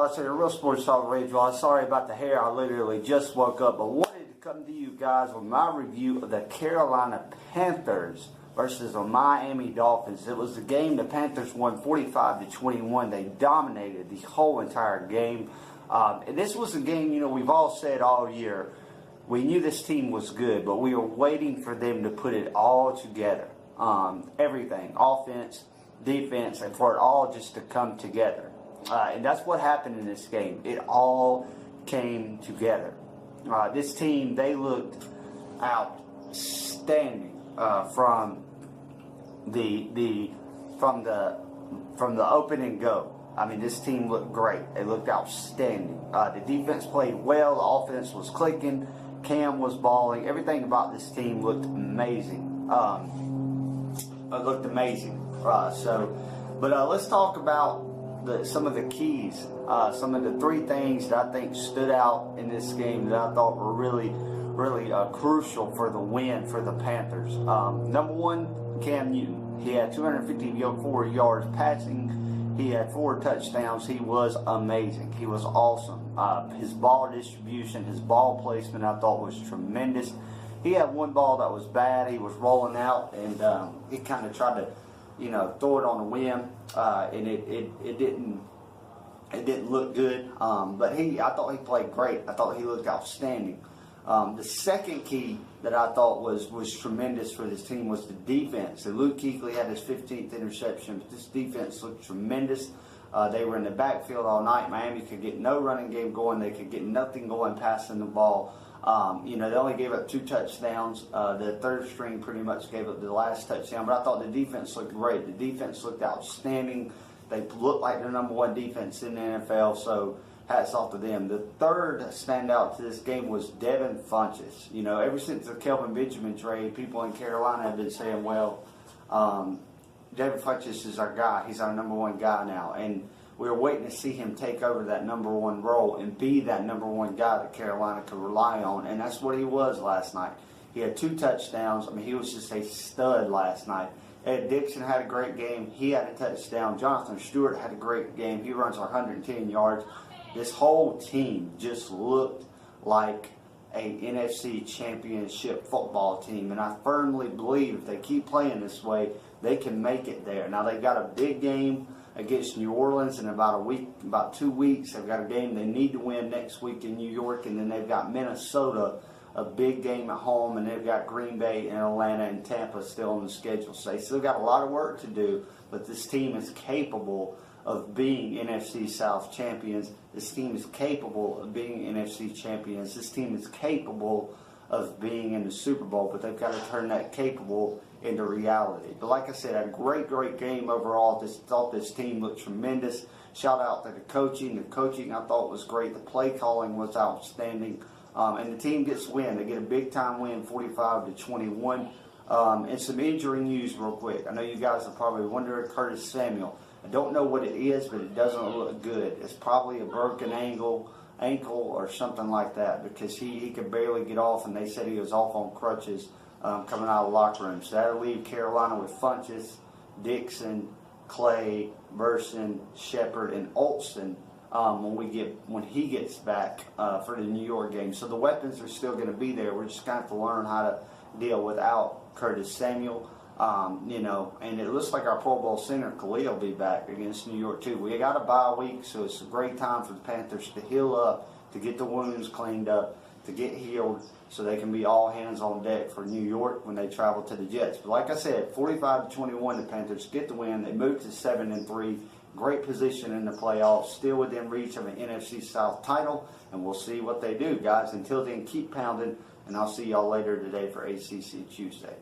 I said, a real sports talk radio. Sorry about the hair. I literally just woke up, but wanted to come to you guys with my review of the Carolina Panthers versus the Miami Dolphins. It was the game the Panthers won 45-21. They dominated the whole entire game. And this was a game, we've all said all year, we knew this team was good, but we were waiting for them to put it all together. Everything, offense, defense, and for it all just to come together. And that's what happened in this game. It all came together. This team, they looked outstanding from the open and go. I mean, this team looked great. They looked outstanding. The defense played well. The offense was clicking. Cam was balling. Everything about this team looked amazing. It looked amazing. But let's talk about some of the keys, some of the three things that I think stood out in this game that I thought were really crucial for the win for the Panthers. Number one, Cam Newton. He had 254 yards passing. He had 4 touchdowns. He was amazing. He was awesome. His ball distribution, his ball placement, I thought was tremendous. He had one ball that was bad. He was rolling out, and he kind of tried to, throw it on a whim, and it didn't look good. But I thought he played great. I thought he looked outstanding. The second key that I thought was tremendous for this team was the defense. So Luke Kuechly had his 15th interception, but this defense looked tremendous. They were in the backfield all night. Miami could get no running game going. They could get nothing going passing the ball. They only gave up 2 touchdowns. The third string pretty much gave up the last touchdown. But I thought the defense looked great. The defense looked outstanding. They looked like the #1 defense in the NFL. So hats off to them. The third standout to this game was Devin Funchess. Ever since the Kelvin Benjamin trade, people in Carolina have been saying, well, Devin Funchess is our guy. He's our #1 guy now. And we were waiting to see him take over that #1 role and be that #1 guy that Carolina could rely on. And that's what he was last night. He had 2 touchdowns. I mean, he was just a stud last night. Ed Dixon had a great game. He had a touchdown. Jonathan Stewart had a great game. He runs 110 yards. This whole team just looked like a NFC championship football team. And I firmly believe if they keep playing this way, they can make it there. Now, they've got a big game against New Orleans in about 2 weeks. They've got a game they need to win next week in New York, and then they've got Minnesota, a big game at home, and they've got Green Bay and Atlanta and Tampa still on the schedule. So they still got a lot of work to do, but this team is capable of being NFC South champions. This team is capable of being NFC champions. This team is capable of being in the Super Bowl, but they've got to turn that capable into reality. But like I said, a great game overall. Thought this team looked tremendous. Shout out to the coaching. The coaching I thought was great. The play calling was outstanding. And the team gets a win. They get a big-time win, 45-21. And some injury news real quick. I know you guys are probably wondering, Curtis Samuel. I don't know what it is, but it doesn't look good. It's probably a broken ankle or something like that, because he could barely get off, and they said he was off on crutches coming out of the locker room. So that'll leave Carolina with Funchess, Dixon, Clay, Burson, Shepard, and Olsen when he gets back for the New York game. So the weapons are still going to be there. We're just going to have to learn how to deal without Curtis Samuel. And it looks like our Pro Bowl center, Khalil, will be back against New York, too. We got a bye week, so it's a great time for the Panthers to heal up, to get the wounds cleaned up, to get healed, so they can be all hands on deck for New York when they travel to the Jets. But like I said, 45-21, the Panthers get the win. They move to 7-3. Great position in the playoffs, still within reach of an NFC South title, and we'll see what they do, guys. Until then, keep pounding, and I'll see y'all later today for ACC Tuesday.